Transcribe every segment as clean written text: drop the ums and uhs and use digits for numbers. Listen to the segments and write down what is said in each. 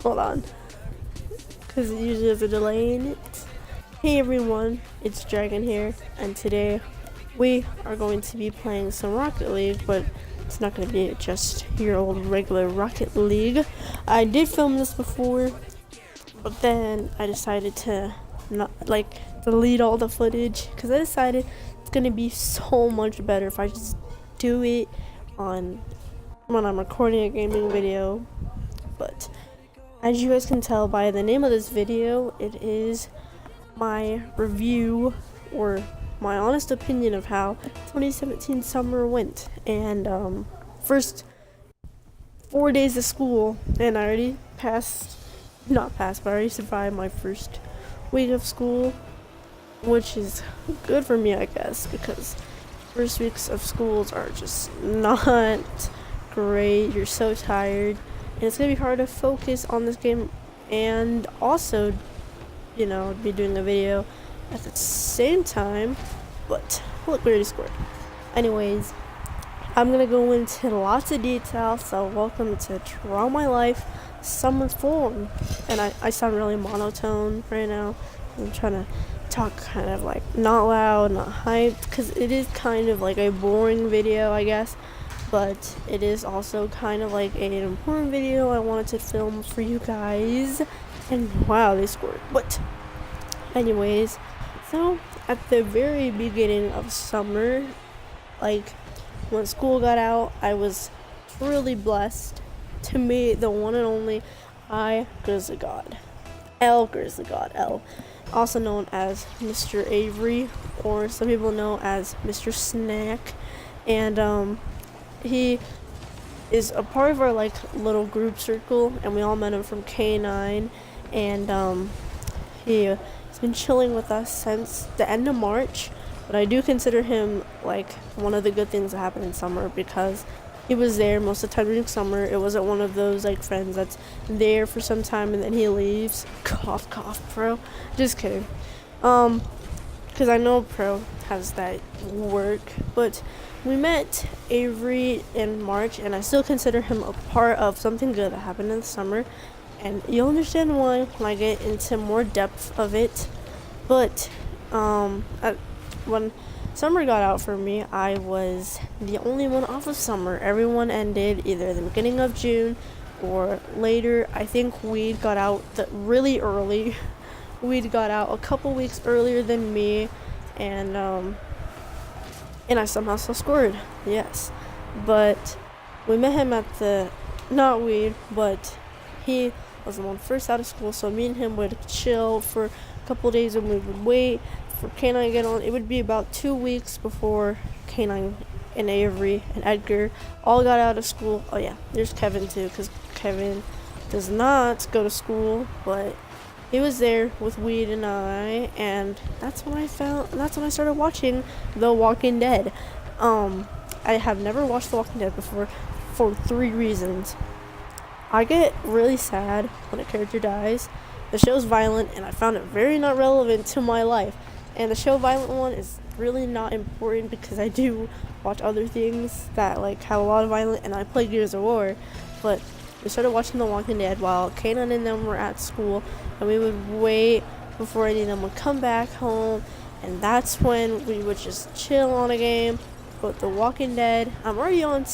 Hold on, because usually there's a delay in it. Hey everyone, it's Dragon here, and today we are going to be playing some Rocket League, but it's not going to be just your old regular Rocket League. I did film this before, but then I decided to not delete all the footage because I decided it's going to be so much better if I just do it on when I'm recording a gaming video. But as you guys can tell by the name of this video, it is my review or my honest opinion of how 2017 summer went. And first 4 days of school, and I already but I already survived my first week of school, which is good for me, I guess, because first weeks of schools are just not great. You're so tired, and it's gonna be hard to focus on this game and also, be doing a video at the same time. But look, we already scored. Anyways, I'm gonna go into lots of detail, so welcome to Draw My Life Summer Form. And I sound really monotone right now. I'm trying to talk kind of like not loud, not hyped, because it is kind of like a boring video, I guess, but it is also kind of like an important video I wanted to film for you guys. And wow, they scored. But anyways, so at the very beginning of summer, like when school got out, I was truly blessed to meet the one and only Grizzly God, L, also known as Mr. Avery, or some people know as Mr. Snack. And he is a part of our little group circle, and we all met him from K9. And he's been chilling with us since the end of March. But I do consider him one of the good things that happened in summer, because he was there most of the time during summer. It wasn't one of those friends that's there for some time and then he leaves. Cough, cough, bro. Just kidding. Because I know Pro has that work. But we met Avery in March, and I still consider him a part of something good that happened in the summer. And you'll understand why when I get into more depth of it. But when summer got out for me, I was the only one off of summer. Everyone ended either the beginning of June or later. I think Weed got out really early. Weed got out a couple weeks earlier than me, and I somehow still scored. Yes, but we met him at not Weed, but he was the one first out of school, so me and him would chill for a couple days, and we would wait for K9 to get on. It would be about 2 weeks before K9 and Avery and Edgar all got out of school. Oh yeah, there's Kevin too, because Kevin does not go to school, but he was there with Weed and and that's when I started watching The Walking Dead. I have never watched The Walking Dead before for 3 reasons. I get really sad when a character dies. The show's violent, and I found it very not relevant to my life. And the show Violent One is really not important because I do watch other things that have a lot of violence, and I play Gears of War. But we started watching The Walking Dead while Kanan and them were at school, and we would wait before any of them would come back home, and that's when we would just chill on a game. But The Walking Dead, I'm already on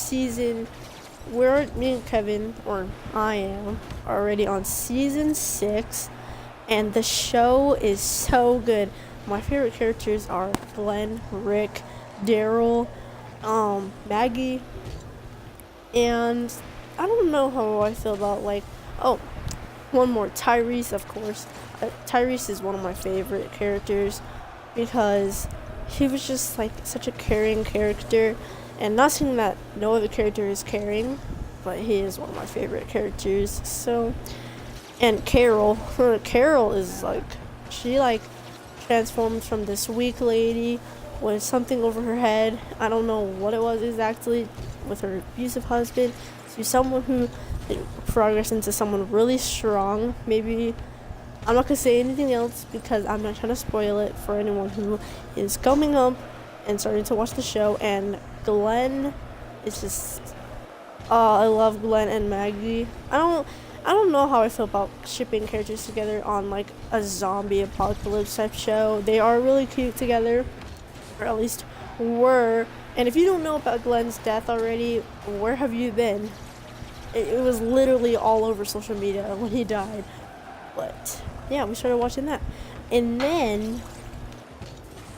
me and Kevin, or I am, already on season 6, and the show is so good. My favorite characters are Glenn, Rick, Daryl, Maggie, and I don't know how I feel about one more, Tyrese, of course. Tyrese is one of my favorite characters because he was just such a caring character. And not saying that no other character is caring, but he is one of my favorite characters. So, and Carol is she transformed from this weak lady with something over her head. I don't know what it was exactly with her abusive husband, to someone who progressed into someone really strong. Maybe I'm not gonna say anything else because I'm not trying to spoil it for anyone who is coming up and starting to watch the show. And Glenn is just, I love Glenn and Maggie. I I don't know how I feel about shipping characters together on like a zombie apocalypse type show. They are really cute together, or at least were. And if you don't know about Glenn's death already, where have you been? It was literally all over social media when he died. But yeah, we started watching that. And then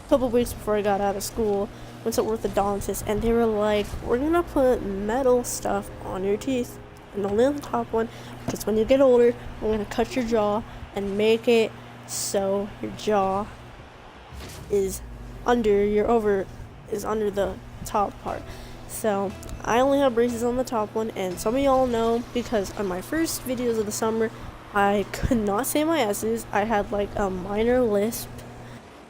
a couple weeks before I got out of school, went to orthodontist, and they were like, we're gonna put metal stuff on your teeth and only on the top one, because when you get older, we're gonna cut your jaw and make it so your jaw is under the top part. So I only have braces on the top one, and some of y'all know because on my first videos of the summer I could not say my S's. I had like a minor lisp,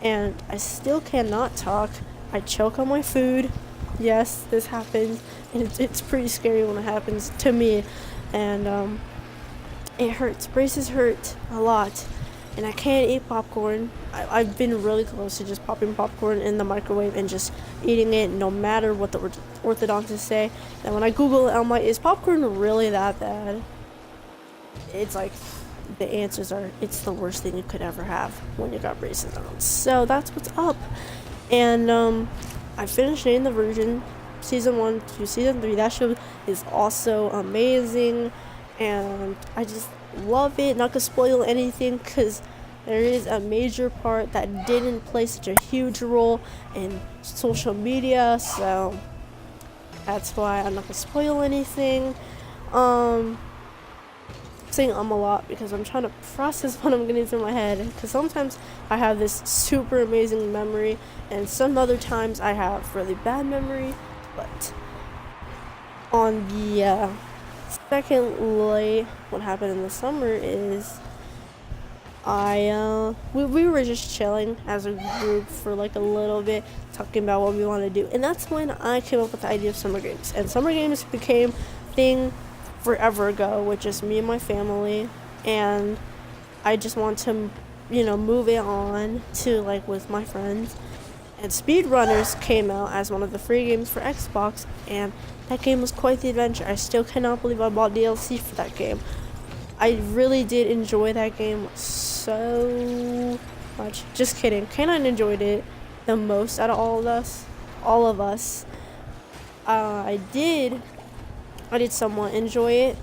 and I still cannot talk. I choke on my food. Yes, this happens, and it's pretty scary when it happens to me, and it hurts. Braces hurt a lot, and I can't eat popcorn. I've been really close to just popping popcorn in the microwave and just eating it no matter what the orthodontists say. And when I Google it, I'm like, is popcorn really that bad? It's like, the answers are, it's the worst thing you could ever have when you got braces on. So that's what's up. And I finished Jane the Virgin, season 1 to season 3. That show is also amazing, and I just love it. Not gonna spoil anything, because there is a major part that didn't play such a huge role in social media, so that's why I'm not gonna spoil anything. Saying a lot because I'm trying to process what I'm getting through my head, because sometimes I have this super amazing memory and some other times I have really bad memory. But on the secondly, what happened in the summer is we were just chilling as a group for like a little bit, talking about what we want to do, and that's when I came up with the idea of summer games. And summer games became thing forever ago with just me and my family, and I just want to move it on to like with my friends. And Speedrunners came out as one of the free games for Xbox, and that game was quite the adventure. I still cannot believe I bought DLC for that game. I really did enjoy that game so much. Just kidding. K9 enjoyed it the most out of all of us. I did somewhat enjoy it.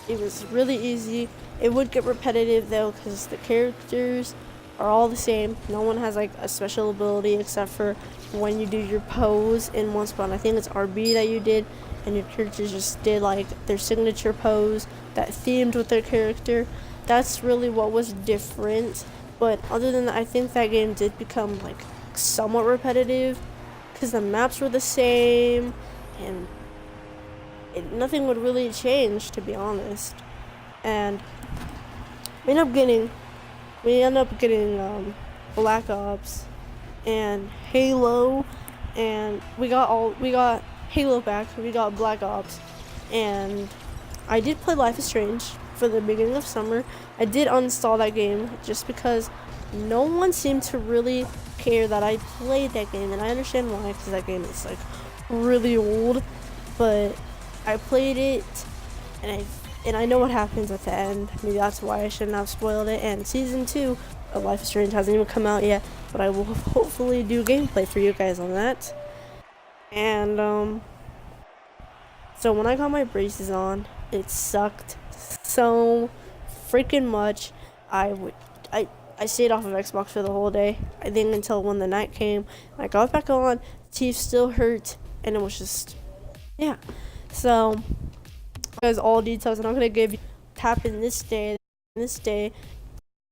It was really easy. It would get repetitive though, because the characters are all the same. No one has like a special ability except for when you do your pose in one spot. I think it's RB that you did, and your characters just did like their signature pose that themed with their character. That's really what was different. But other than that, I think that game did become like somewhat repetitive, because the maps were the same, and nothing would really change, to be honest. And we end up getting Black Ops and Halo, and we got Halo back, we got Black Ops, and I did play Life is Strange for the beginning of summer. I did uninstall that game just because no one seemed to really care that I played that game, and I understand why, because that game is like really old, but I played it, and I know what happens at the end. Maybe that's why I shouldn't have spoiled it. And season 2 of Life is Strange hasn't even come out yet, but I will hopefully do gameplay for you guys on that. And so when I got my braces on, it sucked so freaking much. I stayed off of Xbox for the whole day, I think, until when the night came. I got back on, teeth still hurt, and it was just, yeah. So, guys, all details, and I'm gonna give you what happened this day,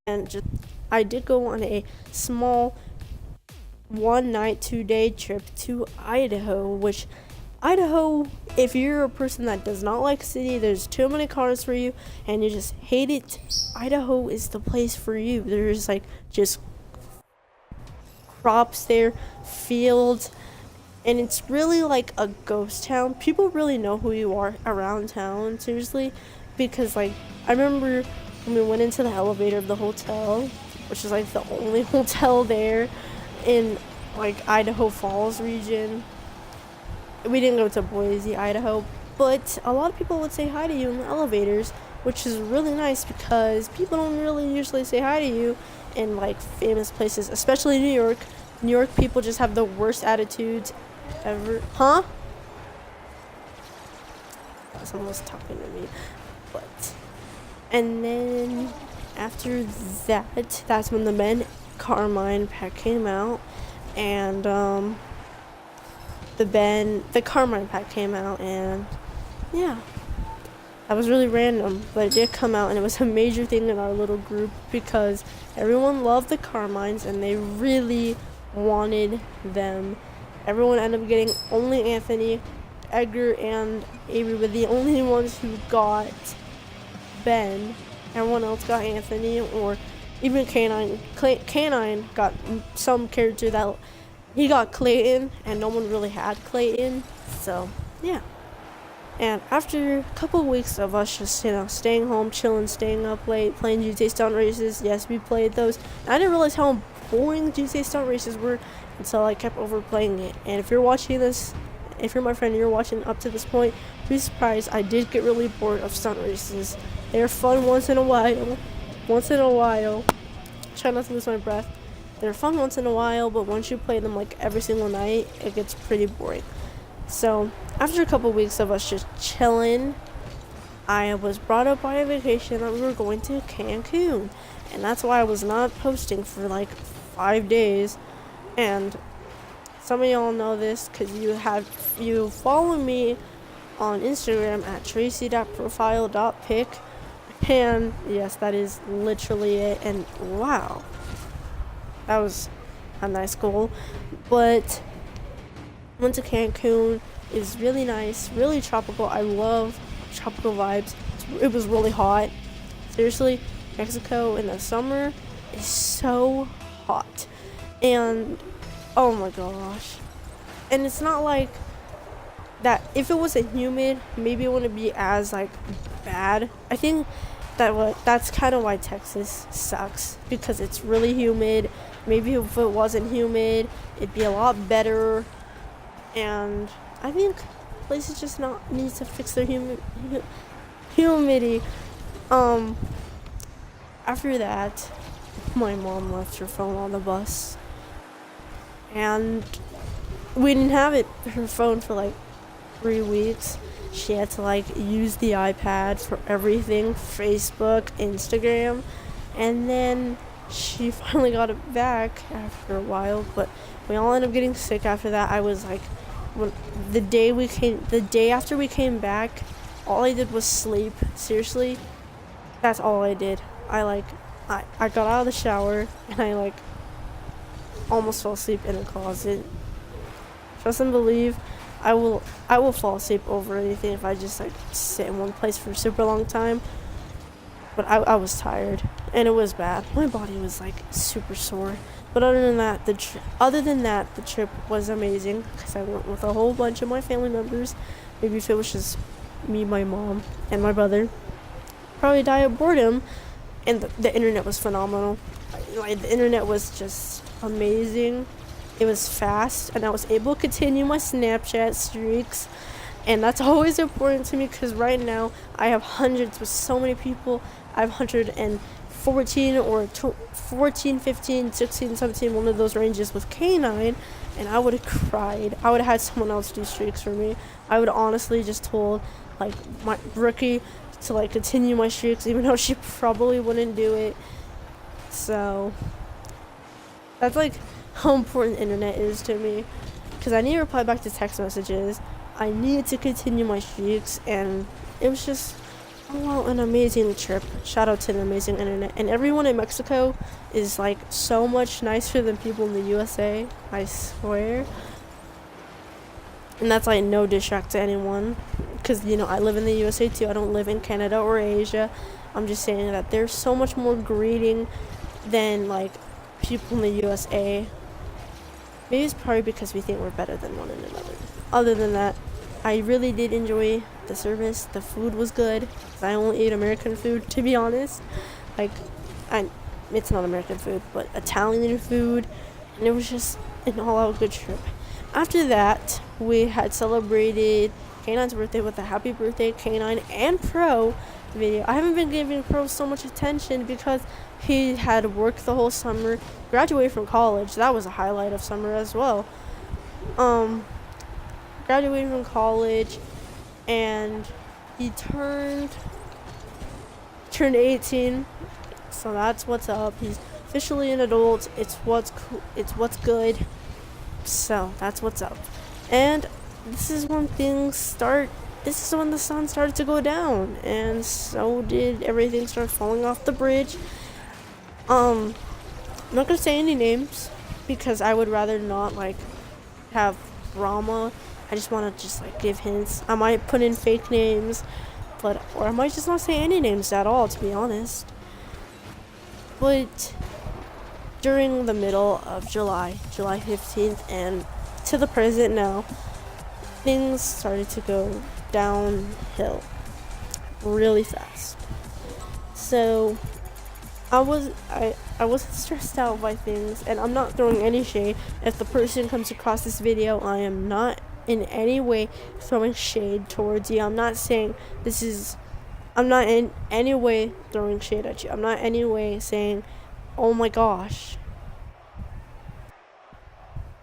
and just I did go on a small 1-night, 2-day trip to Idaho, which Idaho, if you're a person that does not like city, there's too many cars for you, and you just hate it, Idaho is the place for you. There's like just crops there, fields, and it's really like a ghost town. People really know who you are around town, seriously, because like I remember when we went into the elevator of the hotel, which is like the only hotel there in like Idaho Falls region. We didn't go to Boise, Idaho, but a lot of people would say hi to you in the elevators, which is really nice because people don't really usually say hi to you in like famous places, especially New York. New York people just have the worst attitudes ever. Huh? Someone's talking to me. But and then after that, that's when the Men Carmine pack came out, and the Carmine pack came out, and yeah, that was really random, but it did come out, and it was a major thing in our little group because everyone loved the Carmines and they really wanted them. Everyone ended up getting only Anthony. Edgar and Avery were the only ones who got Ben. Everyone else got Anthony, or even Canine. Canine got some character that he got Clayton, and no one really had Clayton. So yeah. And after a couple of weeks of us just staying home, chilling, staying up late, playing GTA stunt races, yes, we played those. And I didn't realize how boring GTA stunt races were until I kept overplaying it. And if you're watching this, if you're my friend and you're watching up to this point, be surprised. I did get really bored of stunt races. They're fun once in a while. Try not to lose my breath. They're fun once in a while, but once you play them like every single night, it gets pretty boring. So after a couple weeks of us just chilling, I was brought up by a vacation that we were going to Cancun, and that's why I was not posting for like 5 days. And some of y'all know this because you follow me on Instagram at tracy.profile.pic, and yes, that is literally it. And wow, that was a nice goal. But went to Cancun. It's really nice, really tropical. I love tropical vibes. It was really hot. Seriously, Mexico in the summer is so hot. And oh my gosh. And it's not like that. If it wasn't humid, maybe it wouldn't be as like bad. I think that's kind of why Texas sucks, because it's really humid. Maybe if it wasn't humid, it'd be a lot better. And I think places just need to fix their humidity. After that, my mom left her phone on the bus, and we didn't have her phone for like 3 weeks. She had to like use the iPad for everything, Facebook, Instagram, and then she finally got it back after a while. But we all ended up getting sick after that. I was like, the day after we came back, all I did was sleep. Seriously, that's all I did. I got out of the shower and I like almost fell asleep in a closet. Trust and believe, I will fall asleep over anything if I just like sit in one place for a super long time. But I was tired and it was bad. My body was like super sore. But other than that, the trip was amazing because I went with a whole bunch of my family members. Maybe if it was just me, my mom, and my brother, probably die of boredom. And the internet was phenomenal. Like, the internet was just amazing. It was fast, and I was able to continue my Snapchat streaks. And that's always important to me because right now I have hundreds with so many people. I have 114 or 14, 15, 16, 17, one of those ranges with K9, and I would have cried. I would have had someone else do streaks for me. I would honestly just told like my rookie to like continue my streaks, even though she probably wouldn't do it. So that's like how important the internet is to me, because I need to reply back to text messages. I needed to continue my streaks, and it was just an amazing trip. Shout out to the amazing internet. And everyone in Mexico is like so much nicer than people in the USA, I swear. And that's like no disrespect to anyone, because I live in the USA too. I don't live in Canada or Asia. I'm just saying that they're so much more greeting than like people in the USA. Maybe it's probably because we think we're better than one another. Other than that, I really did enjoy the service. The food was good. I only ate American food, to be honest. It's not American food, but Italian food. And it was just an all-out good trip. After that, we had celebrated K9's birthday with a happy birthday, K9 and Pro. video. I haven't been giving Pro so much attention because he had worked the whole summer, graduated from college. That was a highlight of summer as well. Graduated from college, and he turned 18. So that's what's up. He's officially an adult. It's what's good. So that's what's up. And this is when things start. This is when the sun started to go down, and so did everything start falling off the bridge. I'm not gonna say any names because I would rather not like have drama. I just want to just like give hints. I might put in fake names, or I might just not say any names at all, to be honest. But during the middle of July 15th, and to the present now, things started to go downhill really fast. So I wasn't stressed out by things, and I'm not throwing any shade. If the person comes across this video, I am not in any way throwing shade towards you. I'm not in any way throwing shade at you. I'm not in any way saying, oh my gosh.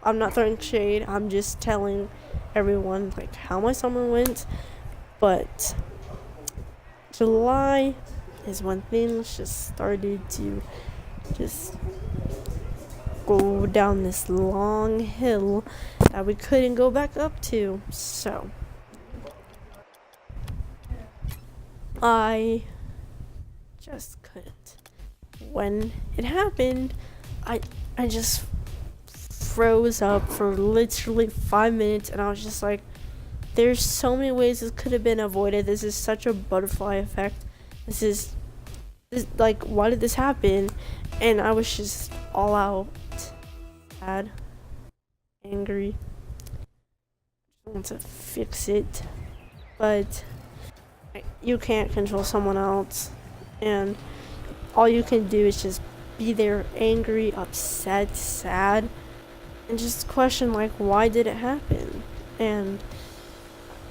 I'm not throwing shade. I'm just telling everyone like how my summer went. But July is when things just started to just go down this long hill that we couldn't go back up to. So I just couldn't. When it happened, I just froze up for literally 5 minutes, and I was just like, there's so many ways this could have been avoided. This is such a butterfly effect. This like, why did this happen? And I was just all out sad, angry. I want to fix it, but you can't control someone else, and all you can do is just be there, angry, upset, sad, and just question like, why did it happen? And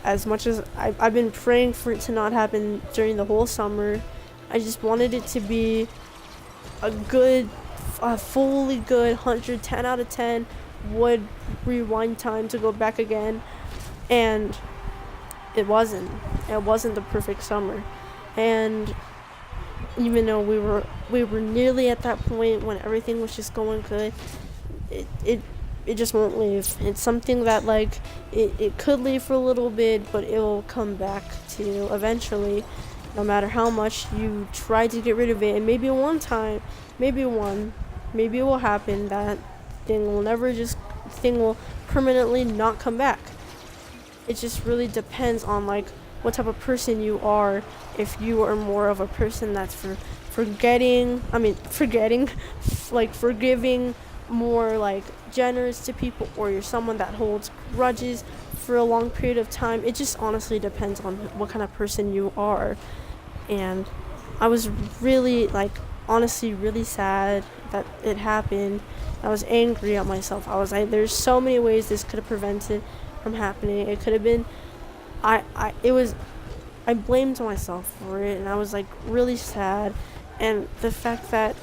as much as I've been praying for it to not happen during the whole summer, I just wanted it to be a fully good 110 out of 10 would rewind time to go back again, and it wasn't the perfect summer. And even though we were nearly at that point when everything was just going good, it just won't leave. It's something that like it could leave for a little bit, but it will come back to eventually, no matter how much you try to get rid of it. And maybe one time, maybe it will happen that thing will permanently not come back. It just really depends on like what type of person you are. If you are more of a person that's forgiving, more like generous to people, or you're someone that holds grudges for a long period of time. It just honestly depends on what kind of person you are. And I was really honestly really sad that it happened. I was angry at myself. I was like, there's so many ways this could have prevented from happening. It could have been I blamed myself for it, and I was like really sad. And the fact that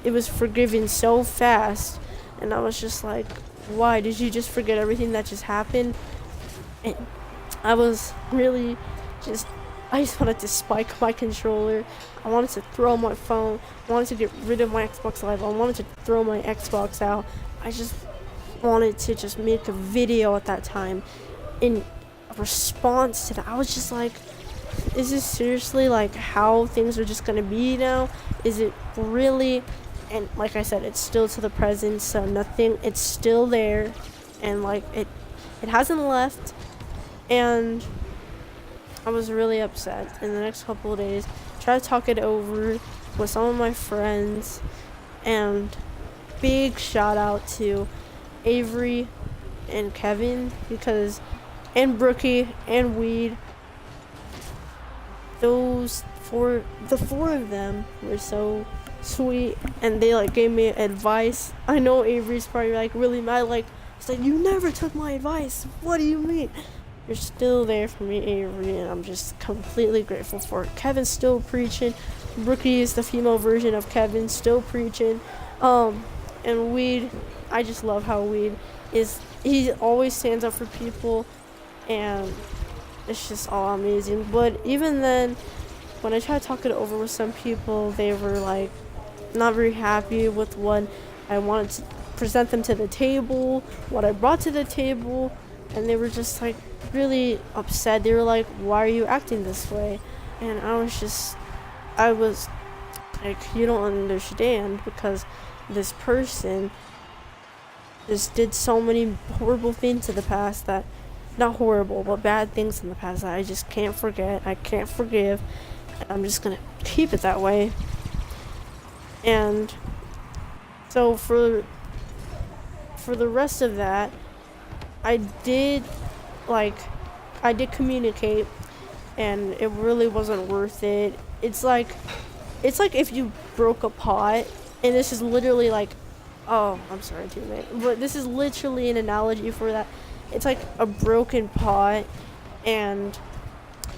it was forgiven so fast, and I was just like, why did you just forget everything that just happened? And I was really I just wanted to spike my controller. I wanted to throw my phone. I wanted to get rid of my Xbox Live. I wanted to throw my Xbox out. I just wanted to just make a video at that time in response to that. I was just like, is this seriously like how things are just gonna be now? Is it really? And like I said, it's still to the present, so nothing, it's still there, and like it hasn't left. And I was really upset. In the next couple of days, try to talk it over with some of my friends, and big shout out to Avery and Kevin, and Brookie and Weed. The four of them were so sweet, and they like gave me advice. I know Avery's probably like really mad, like, it's like, you never took my advice, what do you mean? you're still there for me, Avery, and I'm just completely grateful for it. Kevin's still preaching. Brookie is the female version of Kevin, still preaching. And Weed, I just love how Weed is. He always stands up for people, and it's just all amazing. But even then, when I tried to talk it over with some people, they were like not very happy with what I wanted to present them to the table, what I brought to the table, and they were just like really upset. They were like, why are you acting this way? And I was like, you don't understand, because this person just did so many horrible things in the past, that not horrible but bad things in the past, that I just can't forget, I can't forgive, and I'm just gonna keep it that way. And so for the rest of that, I did communicate, and it really wasn't worth it. It's like if you broke a pot, and this is literally like, oh, I'm sorry, teammate, but this is literally an analogy for that. It's like a broken pot, and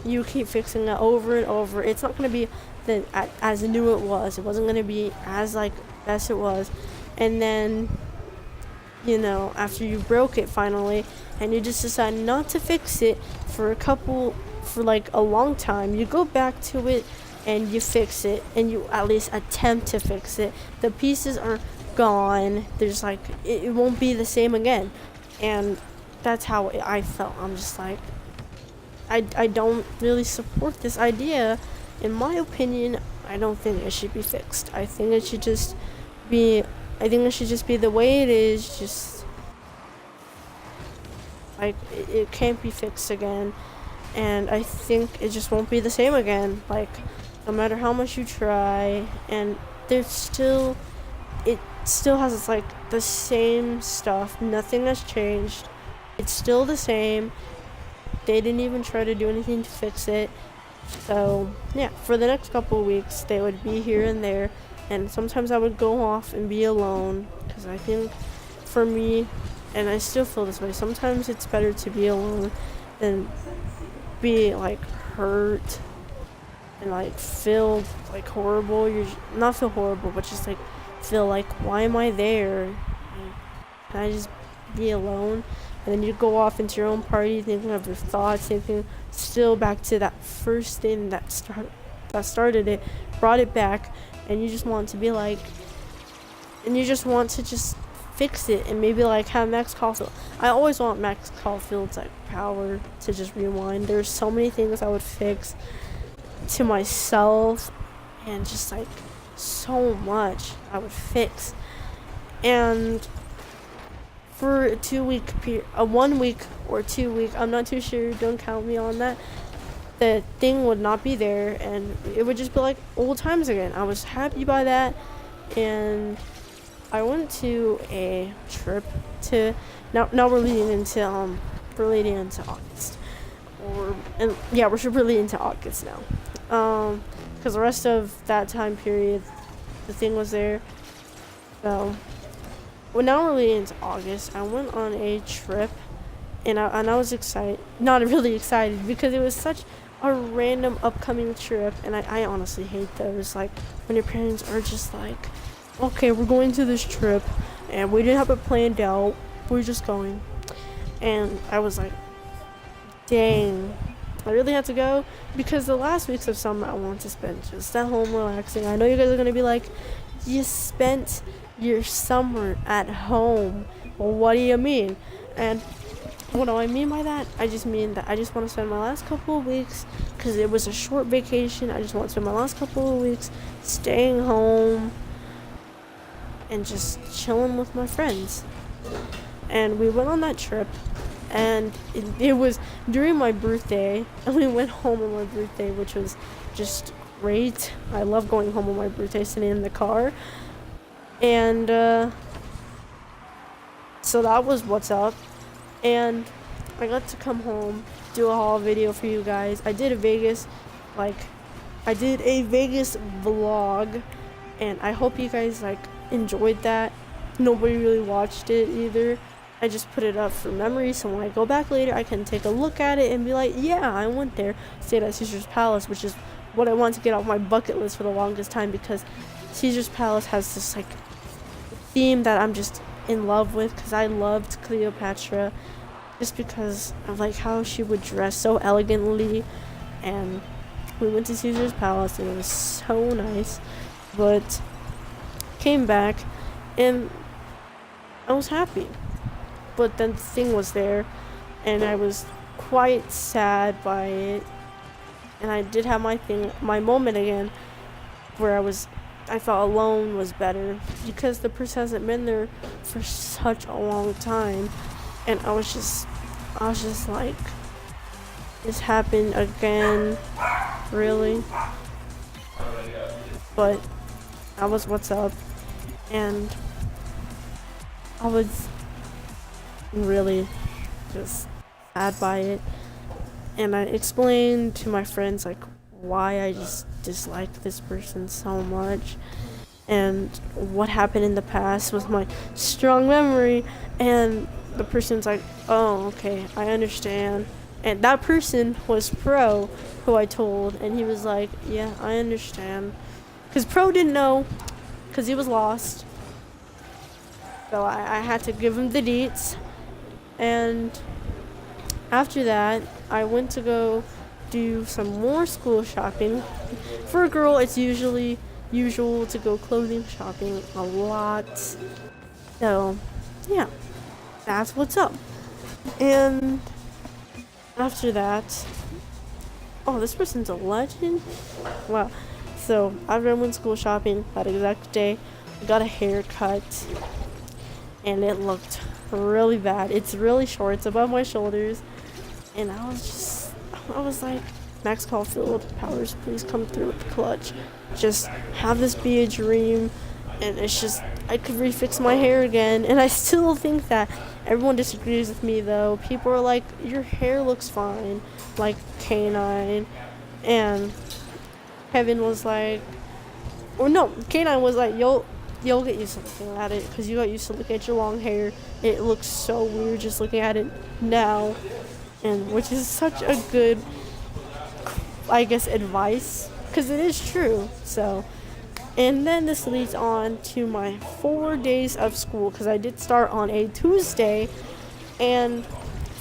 you keep fixing it over and over. It's not going to be as new it was. It wasn't going to be as like best it was. And then, after you broke it finally, and you just decide not to fix it for like a long time, you go back to it and you fix it, and you at least attempt to fix it. The pieces are gone. There's like, it won't be the same again. And that's how I felt. I'm just like, I don't really support this idea. In my opinion, I don't think it should be fixed. I think it should just be the way it is. Just like, it can't be fixed again. And I think it just won't be the same again. Like, no matter how much you try, and it still has like the same stuff. Nothing has changed. It's still the same. They didn't even try to do anything to fix it. So yeah, for the next couple of weeks, they would be here and there, and sometimes I would go off and be alone, because I think for me, and I still feel this way, sometimes it's better to be alone than be like hurt and like feel like horrible. You're not feel horrible, but just like feel like, why am I there? Can I just be alone? And then you go off into your own party, thinking of your thoughts, thinking still back to that first thing that started it, brought it back, and you just want to be like, and you just want to just fix it, and maybe like have Max Caulfield. I always want Max Caulfield's like power to just rewind. There's so many things I would fix to myself, and just like so much I would fix. And for a 2 week period, a 1 week or 2 week, I'm not too sure, don't count me on that, the thing would not be there, and it would just be like old times again. I was happy by that. And I went to a trip to, now we're leading into August, we're really into August now, because the rest of that time period the thing was there. So well, now we're leading into August. I went on a trip, and I was excited, not really excited, because it was such a random upcoming trip, and I honestly hate those, like when your parents are just like, okay, we're going to this trip, and we didn't have it planned out, we're just going. And I was like, dang, I really had to go, because the last weeks of summer I want to spend just at home relaxing. I know you guys are going to be like, you spent your summer at home. Well, what do you mean? And what do I mean by that? I just mean that I just want to spend my last couple of weeks, because it was a short vacation, I just want to spend my last couple of weeks staying home and just chilling with my friends. And we went on that trip, and it was during my birthday, and we went home on my birthday, which was just great. I love going home on my birthday, sitting in the car. And so that was what's up. And I got to come home, do a haul video for you guys. I did a Vegas vlog, and I hope you guys like enjoyed that. Nobody really watched it either, I just put it up for memory, so when I go back later, I can take a look at it and be like, yeah, I went there, stayed at Caesar's Palace, which is what I wanted to get off my bucket list for the longest time, because Caesar's Palace has this like theme that I'm just in love with, because I loved Cleopatra just because of like how she would dress so elegantly. And we went to Caesar's Palace and it was so nice, but came back and I was happy. But then the thing was there and I was quite sad by it, and I did have my moment again where I felt alone was better, because the person hasn't been there for such a long time, and I was just like, this happened again, really? But that was what's up, and I was really just sad by it, and I explained to my friends like why I just disliked this person so much and what happened in the past with my strong memory, and the person's like, oh, okay, I understand. And that person was Pro, who I told, and he was like, yeah, I understand, because Pro didn't know, because he was lost, so I had to give him the deets. And after that, I went to go do some more school shopping. For a girl, it's usually usual to go clothing shopping a lot. So, yeah, that's what's up. And after that, oh, this person's a legend. Wow. So, after I went school shopping that exact day, I got a haircut, and it looked really bad. It's really short, it's above my shoulders, and I was like, Max Caulfield, powers, please come through with the clutch. Just have this be a dream, and it's just, I could refix my hair again. And I still think that everyone disagrees with me, though. People are like, your hair looks fine, like K9, and Kevin was like, or no, K9 was like, you'll get used to looking at it, because you got used to looking at your long hair. It looks so weird just looking at it now, and which is such a good, I guess, advice, because it is true. So, and then this leads on to my 4 days of school, because I did start on a Tuesday, and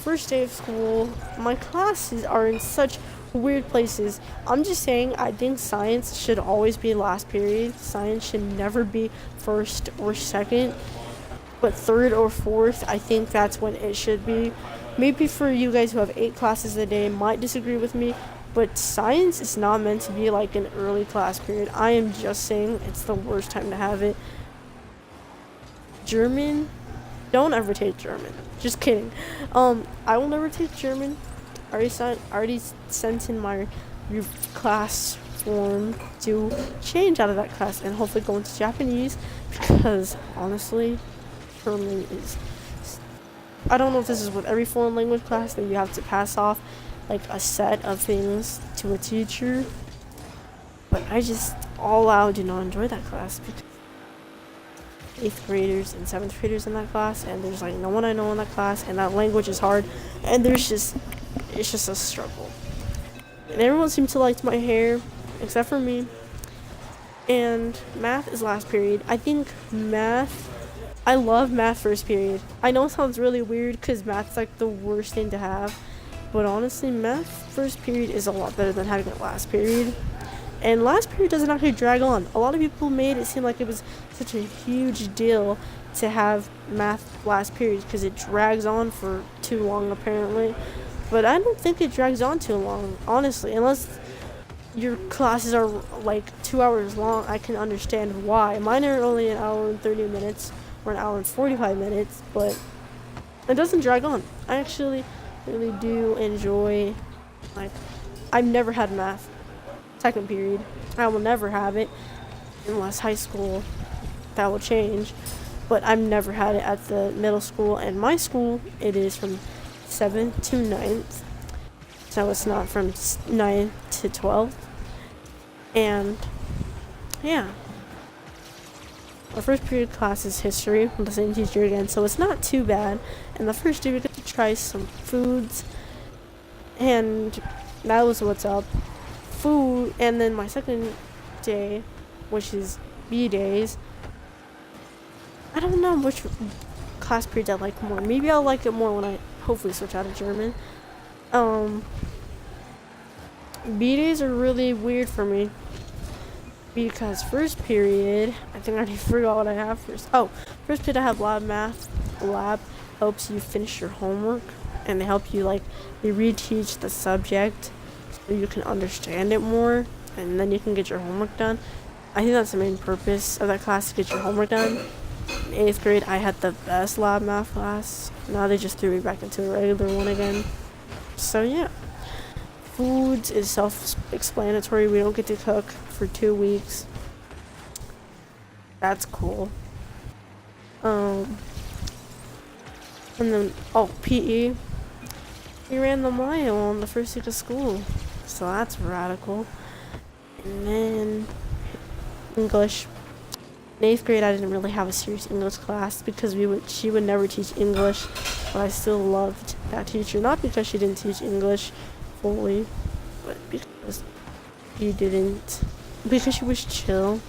first day of school, my classes are in such weird places. I'm just saying, I think science should always be last period. Science should never be first or second, but third or fourth, I think that's when it should be. Maybe for you guys who have 8 classes a day might disagree with me, but science is not meant to be like an early class period. I am just saying it's the worst time to have it. German, don't ever take German. Just kidding. I will never take German. Already sent in my class form to change out of that class and hopefully go into Japanese, because honestly, German is, I don't know if this is with every foreign language class that you have to pass off like a set of things to a teacher, but I just all out do not enjoy that class, because 8th graders and 7th graders in that class, and there's like no one I know in that class, and that language is hard, and it's just a struggle. And everyone seemed to like my hair, except for me. And math is last period. I think I love math first period. I know it sounds really weird, because math's like the worst thing to have, but honestly, math first period is a lot better than having it last period. And last period doesn't actually drag on. A lot of people made it seem like it was such a huge deal to have math last period, because it drags on for too long apparently. But I don't think it drags on too long, honestly, unless your classes are like 2 hours long. I can understand why. Mine are only an hour and 30 minutes or an hour and 45 minutes, but it doesn't drag on. I actually really do enjoy, like, I've never had math second period. I will never have it unless high school, that will change, but I've never had it at the middle school. And my school, it is from 7th to 9th, so it's not from 9th to 12th. And yeah, Our first period class is history with the same teacher again, so it's not too bad. And the first day we get to try some foods, and that was what's up. Food, and then my second day, which is B days, I don't know which class period I like more. Maybe I'll like it more when I hopefully switch out of German. B days are really weird for me because first period, I think I already forgot what I have first. Oh, first period I have lab math. Lab helps you finish your homework, and they help you they reteach the subject so you can understand it more, and then you can get your homework done. I think that's the main purpose of that class, to get your homework done. In 8th grade, I had the best lab math class. Now they just threw me back into a regular one again. So yeah. Foods is self-explanatory. We don't get to cook for 2 weeks. That's cool. And then, PE. We ran the mile on the first week of school. So that's radical. And then English. In 8th grade, I didn't really have a serious English class because she would never teach English, but I still loved that teacher. Not because she didn't teach English fully, but because she was chill.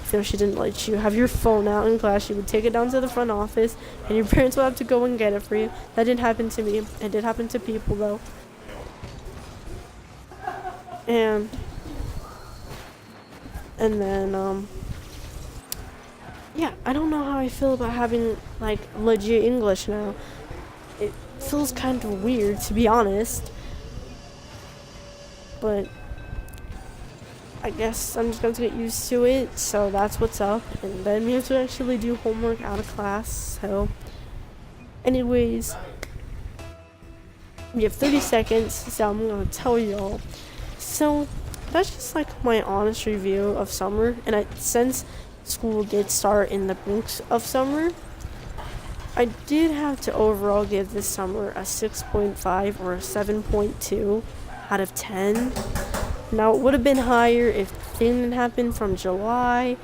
So she didn't let you have your phone out in class. She would take it down to the front office, and your parents would have to go and get it for you. That didn't happen to me. It did happen to people though. And then yeah, I don't know how I feel about having legit English now. It feels kind of weird, to be honest. But I guess I'm just going to get used to it, so that's what's up. And then we have to actually do homework out of class, so anyways, we have 30 seconds, so I'm going to tell y'all. So that's just my honest review of summer, and since school did start in the brink of summer, I did have to overall give this summer a 6.5 or a 7.2 out of 10. Now, it would have been higher if things didn't happen from July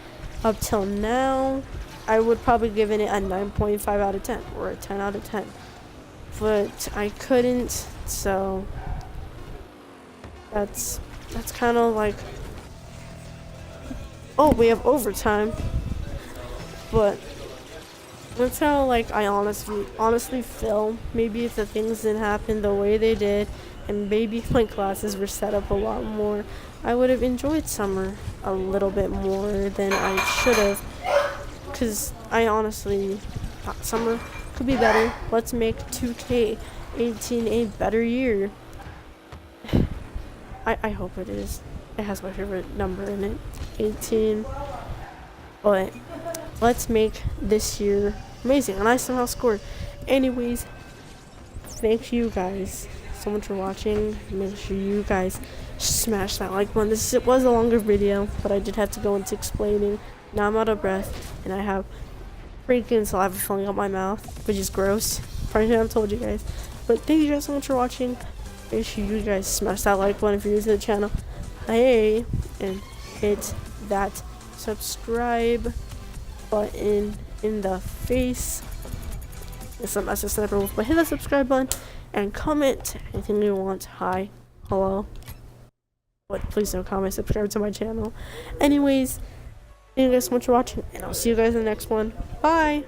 up till now. I would probably given it a 9.5 out of 10 or a 10 out of 10. But I couldn't, so that's kind of oh, we have overtime. But that's how I honestly feel. Maybe if the things didn't happen the way they did, and maybe my classes were set up a lot more, I would have enjoyed summer a little bit more than I should have. Because I honestly thought summer could be better. Let's make 2K18 a better year. I hope it is. It has my favorite number in it, 18. But let's make this year amazing. And I somehow scored. Anyways, thank you guys so much for watching. Make sure you guys smash that like button. It was a longer video, but I did have to go into explaining. Now I'm out of breath, and I have freaking saliva filling up my mouth, which is gross. Probably haven't told you guys. But thank you guys so much for watching. Make sure you guys smash that like button if you're new to the channel. Hey, and hit that subscribe button in the face. It's a massive sniper wolf, but hit that subscribe button and comment anything you want. Hi, hello. But please don't comment, subscribe to my channel. Anyways, thank you guys so much for watching, and I'll see you guys in the next one. Bye!